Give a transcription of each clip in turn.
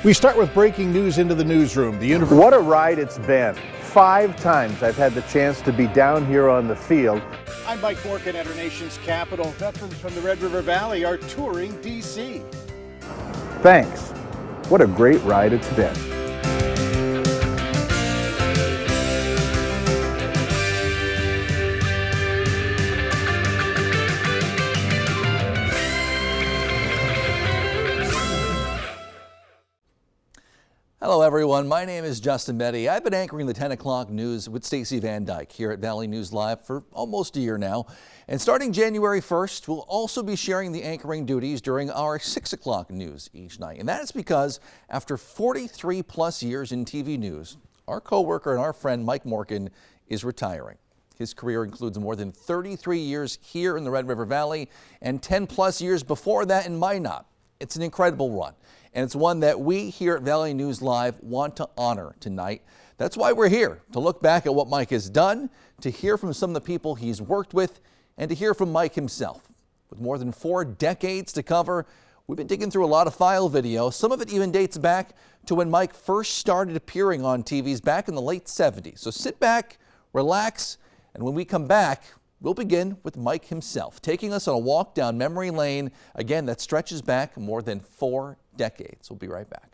We start with breaking news into the newsroom. What a ride it's been. 5 times I've had the chance to be down here on the field. I'm Mike Morgan at our nation's capital. Veterans from the Red River Valley are touring D.C. Thanks. What a great ride it's been. Hello everyone, my name is Justin Betty. I've been anchoring the 10 o'clock news with Stacey Van Dyke here at Valley News Live for almost a year now. And starting January 1st, we'll also be sharing the anchoring duties during our 6 o'clock news each night. And that is because after 43 plus years in TV news, our co-worker and our friend Mike Morgan is retiring. His career includes more than 33 years here in the Red River Valley and 10 plus years before that in Minot. It's an incredible run. And it's one that we here at Valley News Live want to honor tonight. That's why we're here, to look back at what Mike has done, to hear from some of the people he's worked with, and to hear from Mike himself. With more than 4 decades to cover, we've been digging through a lot of file video. Some of it even dates back to when Mike first started appearing on TVs back in the late 70s. So sit back, relax, and when we come back, we'll begin with Mike himself, taking us on a walk down memory lane, again, that stretches back more than 4 decades. We'll be right back.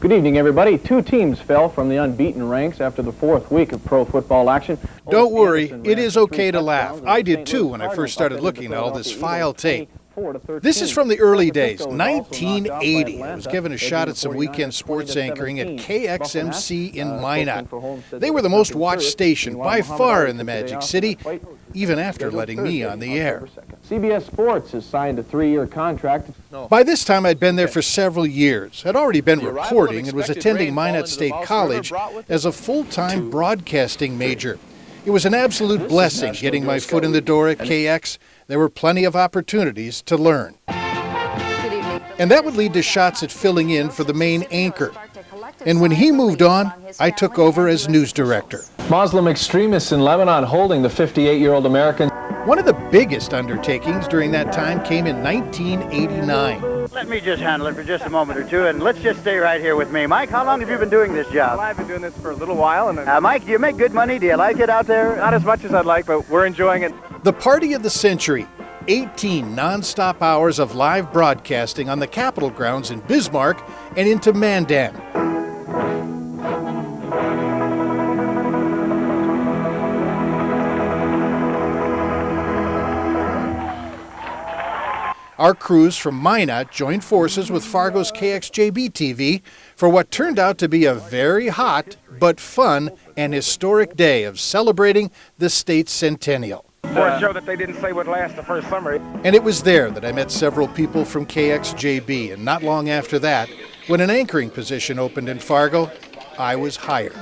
Good evening, everybody. 2 teams fell from the unbeaten ranks after the 4th week of pro football action. Don't worry, it is okay to laugh. I did too when I first started looking at all this file tape. This is from the early days, 1980. I was given a shot at some weekend sports anchoring at KXMC in Minot. They were the most watched station by far in the Magic City, even after letting me on the air. CBS Sports has signed a 3-year contract. By this time, I'd been there for several years. I'd already been reporting and was attending Minot State College as a full-time broadcasting major. It was an absolute blessing getting my foot in the door at KX. There were plenty of opportunities to learn. And that would lead to shots at filling in for the main anchor. And when he moved on, I took over as news director. Muslim extremists in Lebanon holding the 58-year-old American. One of the biggest undertakings during that time came in 1989. Let me just handle it for just a moment or two, and let's just stay right here with me. Mike, how long have you been doing this job? Well, I've been doing this for a little while. And Mike, do you make good money? Do you like it out there? Not as much as I'd like, but we're enjoying it. The party of the century, 18 non-stop hours of live broadcasting on the Capitol grounds in Bismarck and into Mandan. Our crews from Minot joined forces with Fargo's KXJB TV for what turned out to be a very hot but fun and historic day of celebrating the state's centennial. For a show that they didn't say would last the first summer. And it was there that I met several people from KXJB, and not long after that, when an anchoring position opened in Fargo, I was hired.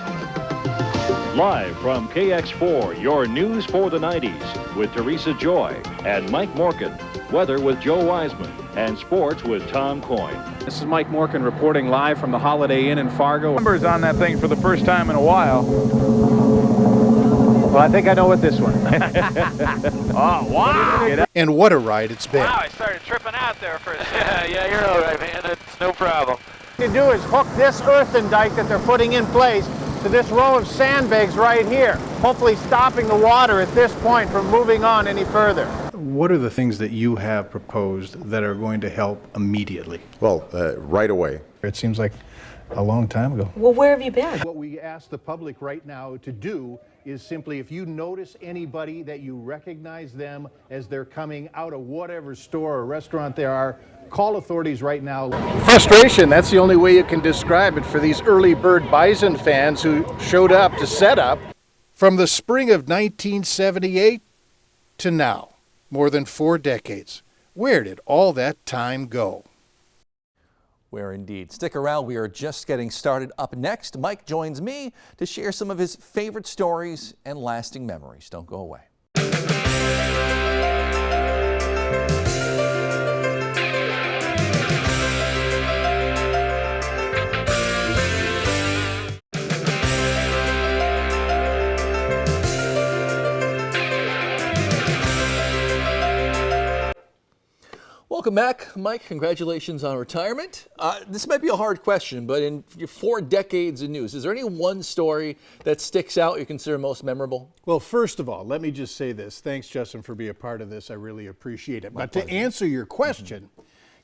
Live from KX4, your news for the 90s with Teresa Joy and Mike Morgan. Weather with Joe Wiseman and sports with Tom Coyne. This is Mike Morgan reporting live from the Holiday Inn in Fargo. Numbers on that thing for the first time in a while. Well, I think I know what this one. Oh, wow! And what a ride it's been. Wow, I started tripping out there for a second. Yeah, you're all right, man. It's no problem. What you do is hook this earthen dike that they're putting in place to this row of sandbags right here, hopefully stopping the water at this point from moving on any further. What are the things that you have proposed that are going to help immediately? Well, right away. It seems like a long time ago. Well, where have you been? What we ask the public right now to do is simply, if you notice anybody that you recognize them as they're coming out of whatever store or restaurant they are, call authorities right now. Frustration, that's the only way you can describe it for these early bird Bison fans who showed up to set up. From the spring of 1978 to now, more than 4 decades. Where did all that time go? Where indeed. Stick around, we are just getting started. Up next, Mike joins me to share some of his favorite stories and lasting memories. Don't go away. Welcome back, Mike. Congratulations on retirement. This might be a hard question, but in your 4 decades of news, is there any one story that sticks out you consider most memorable? Well, first of all, let me just say this. Thanks, Justin, for being a part of this. I really appreciate it. But to answer your question,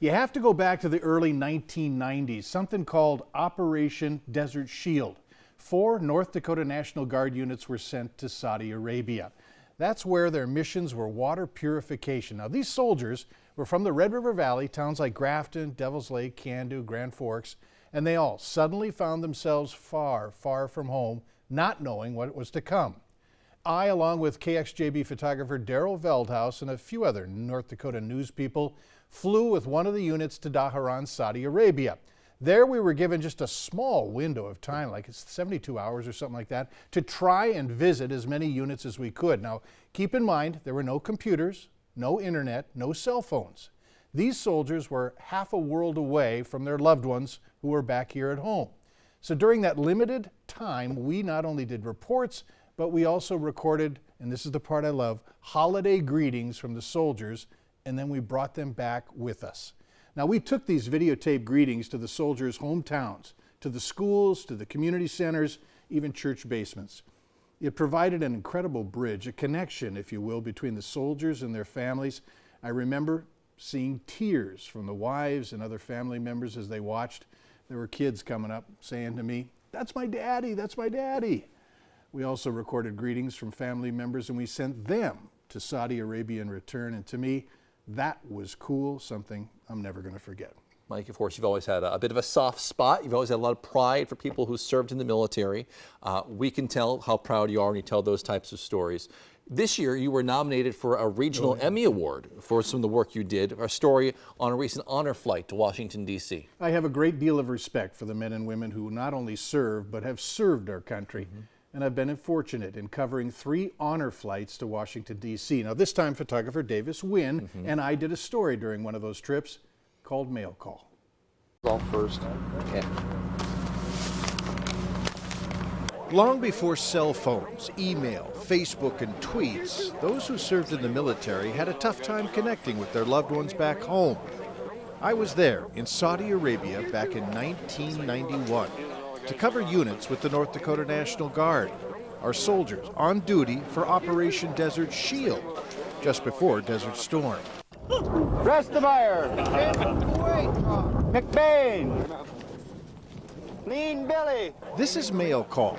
you have to go back to the early 1990s, something called Operation Desert Shield. 4 North Dakota National Guard units were sent to Saudi Arabia. That's where their missions were water purification. Now, these soldiers were from the Red River Valley, towns like Grafton, Devils Lake, Candu, Grand Forks, and they all suddenly found themselves far, far from home, not knowing what was to come. I, along with KXJB photographer Daryl Veldhouse and a few other North Dakota news people, flew with one of the units to Dhahran, Saudi Arabia. There we were given just a small window of time, like it's 72 hours or something like that, to try and visit as many units as we could. Now, keep in mind, there were no computers, no internet, no cell phones. These soldiers were half a world away from their loved ones who were back here at home. So during that limited time, we not only did reports, but we also recorded, and this is the part I love, holiday greetings from the soldiers, and then we brought them back with us. Now, we took these videotape greetings to the soldiers' hometowns, to the schools, to the community centers, even church basements. It provided an incredible bridge, a connection, if you will, between the soldiers and their families. I remember seeing tears from the wives and other family members as they watched. There were kids coming up saying to me, "That's my daddy, that's my daddy." We also recorded greetings from family members and we sent them to Saudi Arabia in return. And to me, that was cool, something I'm never going to forget. Mike, of course, you've always had a bit of a soft spot. You've always had a lot of pride for people who served in the military. We can tell how proud you are when you tell those types of stories. This year, you were nominated for a regional Emmy Award for some of the work you did, a story on a recent honor flight to Washington, D.C. I have a great deal of respect for the men and women who not only serve, but have served our country. And I've been fortunate in covering 3 honor flights to Washington, D.C. Now, this time, photographer Davis Wynn and I did a story during one of those trips called Mail Call. All first. Okay. Long before cell phones, email, Facebook, and tweets, those who served in the military had a tough time connecting with their loved ones back home. I was there in Saudi Arabia back in 1991 to cover units with the North Dakota National Guard, our soldiers on duty for Operation Desert Shield, just before Desert Storm. Restemeyer, McBain, Lean Billy. This is Mail Call,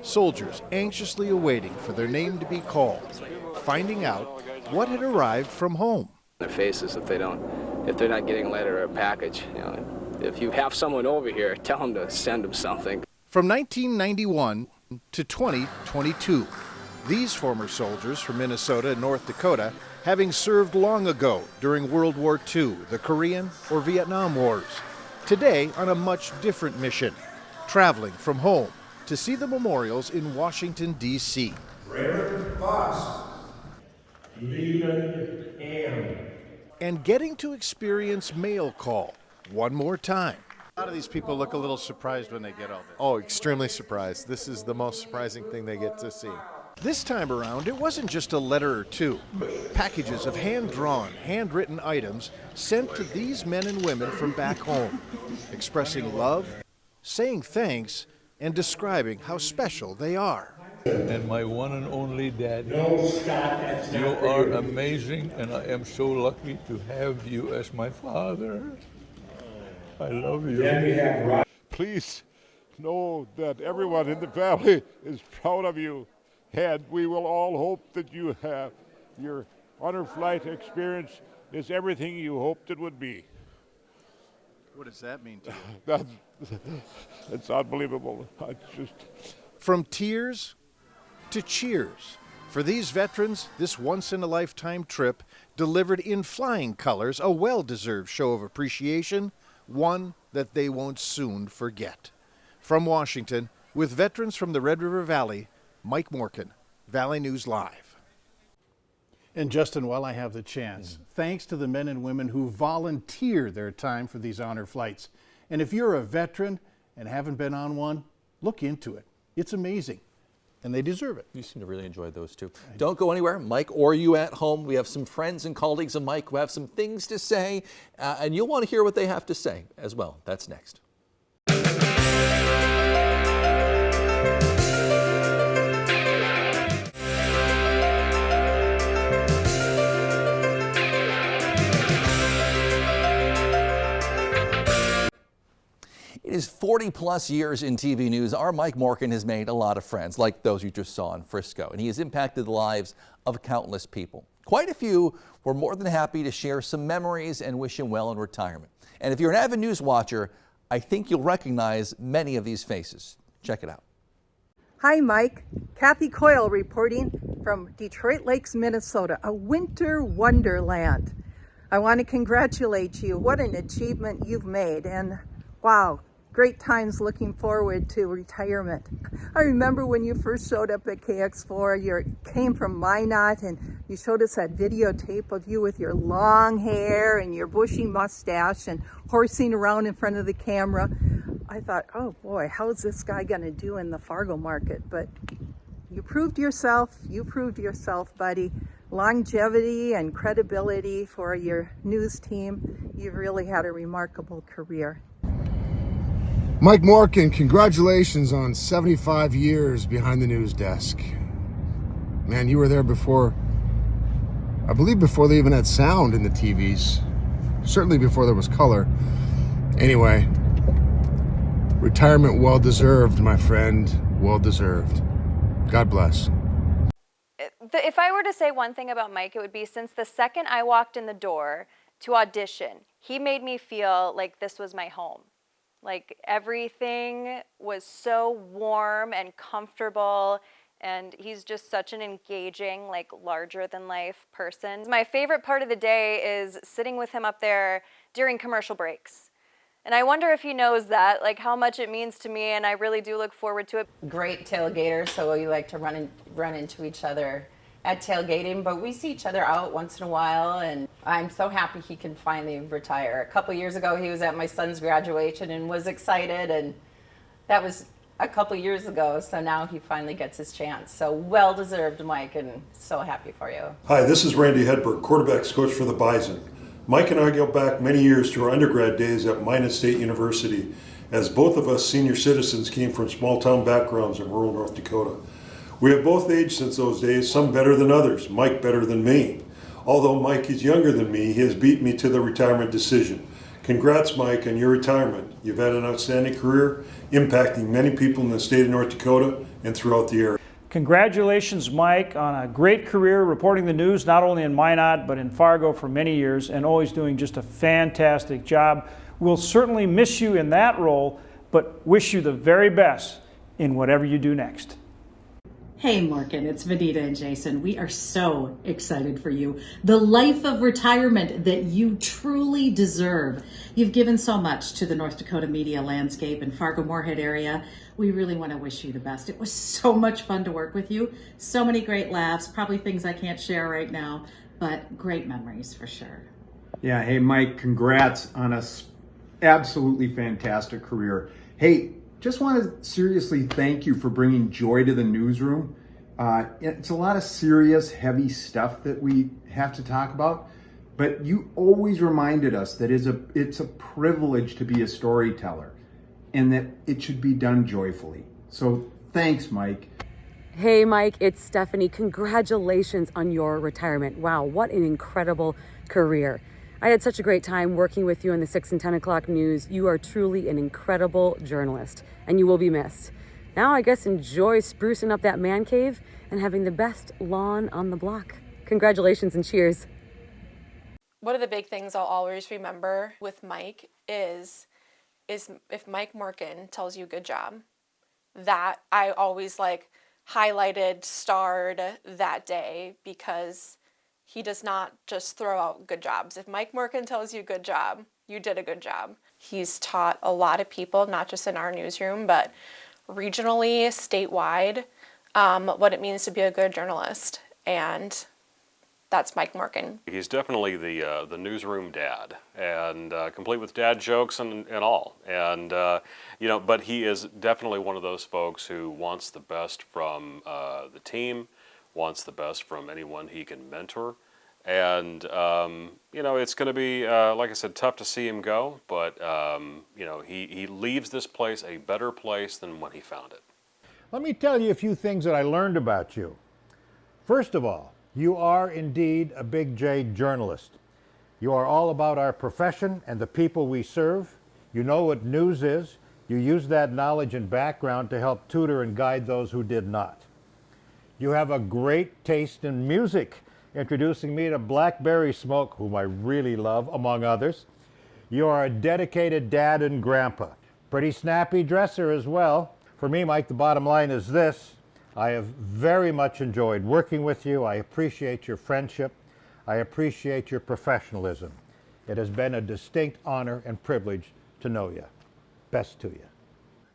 soldiers anxiously awaiting for their name to be called, finding out what had arrived from home. Their faces if they're not getting a letter or a package. You know, if you have someone over here, tell them to send them something. From 1991 to 2022, these former soldiers from Minnesota and North Dakota, having served long ago during World War II, the Korean or Vietnam Wars, today on a much different mission, traveling from home to see the memorials in Washington, D.C. Raymond Foss, Leland M. And getting to experience Mail Call one more time. A lot of these people look a little surprised when they get all this. Oh, extremely surprised. This is the most surprising thing they get to see. This time around, it wasn't just a letter or two. Packages of hand-drawn, handwritten items sent to these men and women from back home, expressing love, saying thanks, and describing how special they are. And my one and only daddy. No, Scott, that's You not are for you. amazing, and I am so lucky to have you as my father. I love you. Then we have Rob. Please know that everyone in the valley is proud of you, and we will all hope that you have. Your honor flight experience is everything you hoped it would be. What does that mean to you? It's unbelievable. It's just... From tears to cheers. For these veterans, this once-in-a-lifetime trip delivered in flying colors a well-deserved show of appreciation, one that they won't soon forget. From Washington, with veterans from the Red River Valley, Mike Morkin, Valley News Live. And Justin, while I have the chance, thanks to the men and women who volunteer their time for these honor flights. And if you're a veteran and haven't been on one, look into it. It's amazing. And they deserve it. You seem to really enjoy those too. Don't go anywhere, Mike, or you at home. We have some friends and colleagues of Mike who have some things to say, and you'll want to hear what they have to say as well. That's next. It is 40-plus years in TV news. Our Mike Morgan has made a lot of friends, like those you just saw in Frisco, and he has impacted the lives of countless people. Quite a few were more than happy to share some memories and wish him well in retirement. And if you're an avid news watcher, I think you'll recognize many of these faces. Check it out. Hi, Mike. Kathy Coyle reporting from Detroit Lakes, Minnesota, a winter wonderland. I want to congratulate you. What an achievement you've made, and wow. Great times looking forward to retirement. I remember when you first showed up at KX4, you came from Minot and you showed us that videotape of you with your long hair and your bushy mustache and horsing around in front of the camera. I thought, oh boy, how's this guy gonna do in the Fargo market? But you proved yourself, buddy. Longevity and credibility for your news team. You've really had a remarkable career. Mike Morgan, congratulations on 75 years behind the news desk. Man, you were there before, I believe before they even had sound in the TVs. Certainly before there was color. Anyway, retirement well-deserved, my friend, well-deserved. God bless. If I were to say one thing about Mike, it would be since the second I walked in the door to audition, he made me feel like this was my home. Like everything was so warm and comfortable, and he's just such an engaging, like larger than life person. My favorite part of the day is sitting with him up there during commercial breaks. And I wonder if he knows that, like how much it means to me, and I really do look forward to it. Great tailgater, so we like to run into each other at tailgating, but we see each other out once in a while, and I'm so happy he can finally retire. A couple years ago, he was at my son's graduation and was excited, and that was a couple years ago, so now he finally gets his chance. So well-deserved, Mike, and so happy for you. Hi, this is Randy Hedberg, quarterbacks coach for the Bison. Mike and I go back many years to our undergrad days at Minot State University, as both of us senior citizens came from small-town backgrounds in rural North Dakota. We have both aged since those days, some better than others, Mike better than me. Although Mike is younger than me, he has beat me to the retirement decision. Congrats, Mike, on your retirement. You've had an outstanding career, impacting many people in the state of North Dakota and throughout the area. Congratulations, Mike, on a great career reporting the news, not only in Minot, but in Fargo for many years, and always doing just a fantastic job. We'll certainly miss you in that role, but wish you the very best in whatever you do next. Hey Morgan, it's Vanita and Jason. We are so excited for you. The life of retirement that you truly deserve. You've given so much to the North Dakota media landscape and Fargo-Moorhead area. We really want to wish you the best. It was so much fun to work with you. So many great laughs, probably things I can't share right now, but great memories for sure. Yeah, hey Mike, congrats on a absolutely fantastic career. Hey, just want to seriously thank you for bringing joy to the newsroom. It's a lot of serious, heavy stuff that we have to talk about, but you always reminded us that it's a privilege to be a storyteller and that it should be done joyfully. So thanks, Mike. Hey, Mike, it's Stephanie. Congratulations on your retirement. Wow, what an incredible career. I had such a great time working with you on the 6 and 10 o'clock news. You are truly an incredible journalist, and you will be missed. Now I guess enjoy sprucing up that man cave and having the best lawn on the block. Congratulations and cheers. One of the big things I'll always remember with Mike is if Mike Morgan tells you good job, that I always highlighted, starred that day, because he does not just throw out good jobs. If Mike Morgan tells you good job, you did a good job. He's taught a lot of people, not just in our newsroom, but regionally, statewide, what it means to be a good journalist. And that's Mike Morgan. He's definitely the newsroom dad, and complete with dad jokes and all. And you know, but he is definitely one of those folks who wants the best from the team, wants the best from anyone he can mentor. And you know, it's going to be like I said, tough to see him go, but you know, he leaves this place a better place than when he found it. Let me tell you a few things that I learned about you. First of all, you are indeed a Big J journalist. You are all about our profession and the people we serve. You know what news is. You use that knowledge and background to help tutor and guide those who did not. You have a great taste in music, introducing me to Blackberry Smoke, whom I really love, among others. You are a dedicated dad and grandpa. Pretty snappy dresser as well. For me, Mike, the bottom line is this. I have very much enjoyed working with you. I appreciate your friendship. I appreciate your professionalism. It has been a distinct honor and privilege to know you. Best to you.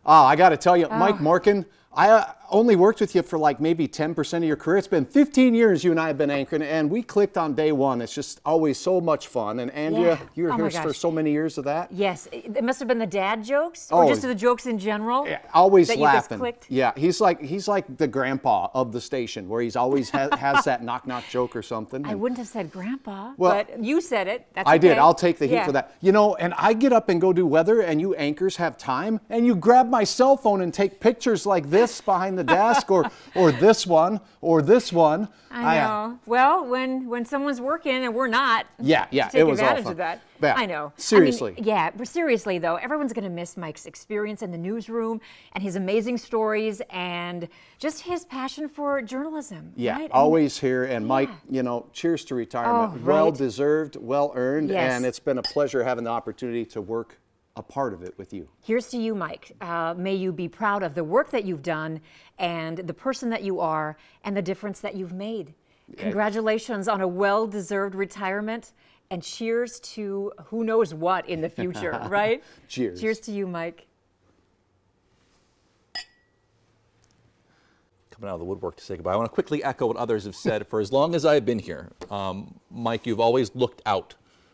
I got to tell you, Mike Morgan, I only worked with you for like maybe 10% of your career. It's been 15 years you and I have been anchoring, and we clicked on day one. It's just always so much fun. And Andrea, you were here for so many years of that. Yes, it must have been the dad jokes, or just the jokes in general. Yeah, always that laughing. You just clicked? Yeah, he's like the grandpa of the station, where he's always has that knock joke or something. I wouldn't have said grandpa, well, but you said it. That's I okay. did. I'll take the heat for that. You know, and I get up and go do weather, and you anchors have time, and you grab my cell phone and take pictures like this behind the desk, or this one, or this one. I know. Well, when someone's working and we're not, yeah, take it was advantage all fun. of that. Yeah, I know. Seriously. I mean, yeah, but seriously though, everyone's going to miss Mike's experience in the newsroom and his amazing stories and just his passion for journalism. Yeah, right? always here. And Mike, you know, cheers to retirement. Well deserved, well earned, and it's been a pleasure having the opportunity to work a part of it with you. Here's to you, Mike. May you be proud of the work that you've done and the person that you are and the difference that you've made. Congratulations on a well-deserved retirement, and cheers to who knows what in the future, right? Cheers. Cheers to you, Mike. Coming out of the woodwork to say goodbye. I want to quickly echo what others have said. For as long as I've been here, Mike, you've always looked out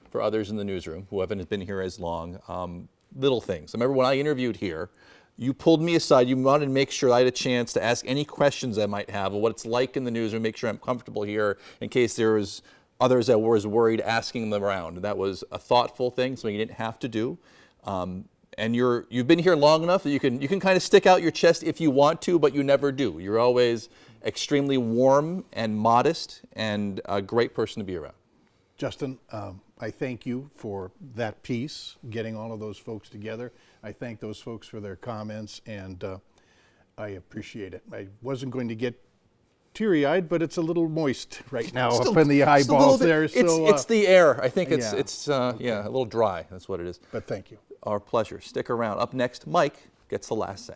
for others in the newsroom who haven't been here as long. Little things. I remember when I interviewed here, you pulled me aside. You wanted to make sure I had a chance to ask any questions I might have of what it's like in the newsroom, make sure I'm comfortable here in case there was others that was worried asking them around. That was a thoughtful thing, something you didn't have to do. And you've been here long enough that you can kind of stick out your chest if you want to, but you never do. You're always extremely warm and modest and a great person to be around. Justin, I thank you for that piece, getting all of those folks together. I thank those folks for their comments, and I appreciate it. I wasn't going to get teary-eyed, but it's a little moist right now up in the eyeballs there. So it's the air. I think it's a little dry. That's what it is. But thank you. Our pleasure. Stick around. Up next, Mike gets the last say.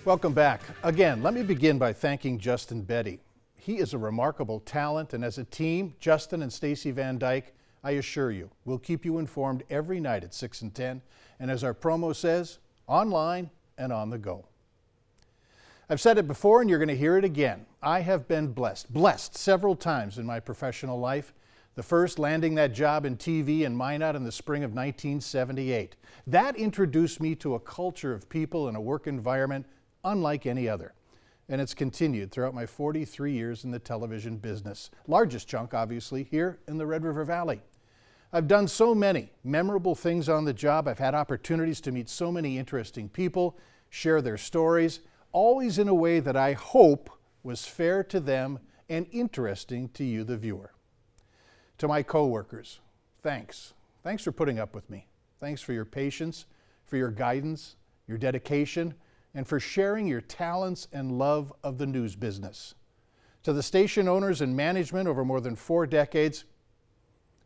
Welcome back. Again, let me begin by thanking Justin Betty. He is a remarkable talent, and as a team, Justin and Stacey Van Dyke, I assure you, we'll keep you informed every night at 6 and 10, and as our promo says, online and on the go. I've said it before, and you're going to hear it again. I have been blessed several times in my professional life. The first landing that job in TV in Minot in the spring of 1978. That introduced me to a culture of people and a work environment unlike any other. And it's continued throughout my 43 years in the television business. Largest chunk, obviously, here in the Red River Valley. I've done so many memorable things on the job. I've had opportunities to meet so many interesting people, share their stories, always in a way that I hope was fair to them and interesting to you, the viewer. To my coworkers, thanks. Thanks for putting up with me. Thanks for your patience, for your guidance, your dedication, and for sharing your talents and love of the news business. To the station owners and management over more than 4 decades,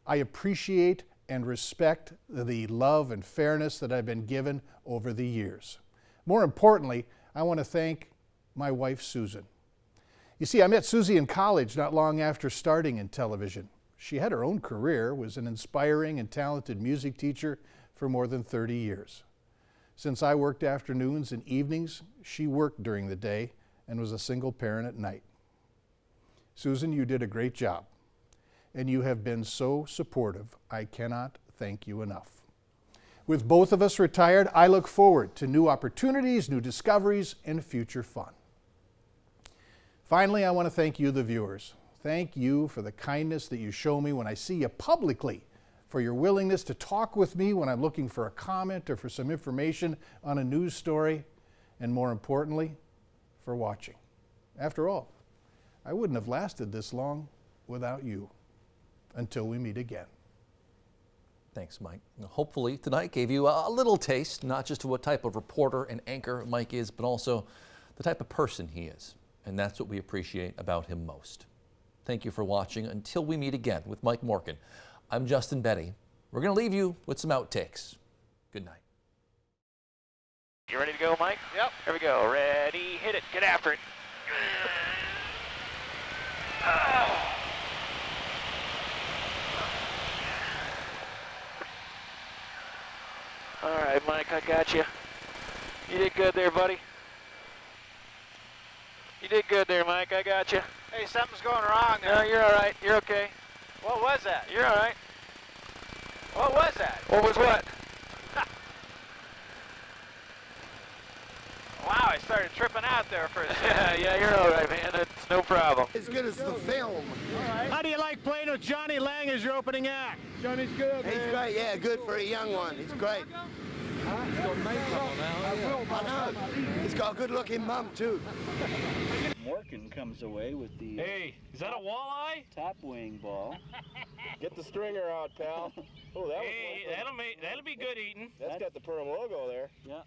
I appreciate and respect the love and fairness that I've been given over the years. More importantly, I want to thank my wife, Susan. You see, I met Susie in college not long after starting in television. She had her own career, was an inspiring and talented music teacher for more than 30 years. Since I worked afternoons and evenings, she worked during the day and was a single parent at night. Susan, you did a great job, and you have been so supportive. I cannot thank you enough. With both of us retired, I look forward to new opportunities, new discoveries, and future fun. Finally, I want to thank you, the viewers. Thank you for the kindness that you show me when I see you publicly, for your willingness to talk with me when I'm looking for a comment or for some information on a news story, and more importantly, for watching. After all, I wouldn't have lasted this long without you. Until we meet again. Thanks, Mike. Hopefully tonight gave you a little taste, not just of what type of reporter and anchor Mike is, but also the type of person he is. And that's what we appreciate about him most. Thank you for watching. Until we meet again with Mike Morkin, I'm Justin Betty. We're going to leave you with some outtakes. Good night. You ready to go, Mike? Yep. Here we go. Ready, hit it. Get after it. All right, Mike, I got you. You did good there, buddy. You did good there, Mike. I got you. Hey, something's going wrong there. No, you're all right. You're okay. What was that? You're all right. What was that? What was what? Wow, I started tripping out there for a second. Yeah, you're all right, man. It's no problem. As good as the film. All right. How do you like playing with Johnny Lang as your opening act? Johnny's good, He's great, yeah, good for a young one. He's great. He's got makeup on now. I know. He's got a good-looking mum, too. Morkin comes away with the is that a walleye? top wing ball. Get the stringer out, pal. Oh, that that'll be good eating. That's got the Perm logo there. Yeah.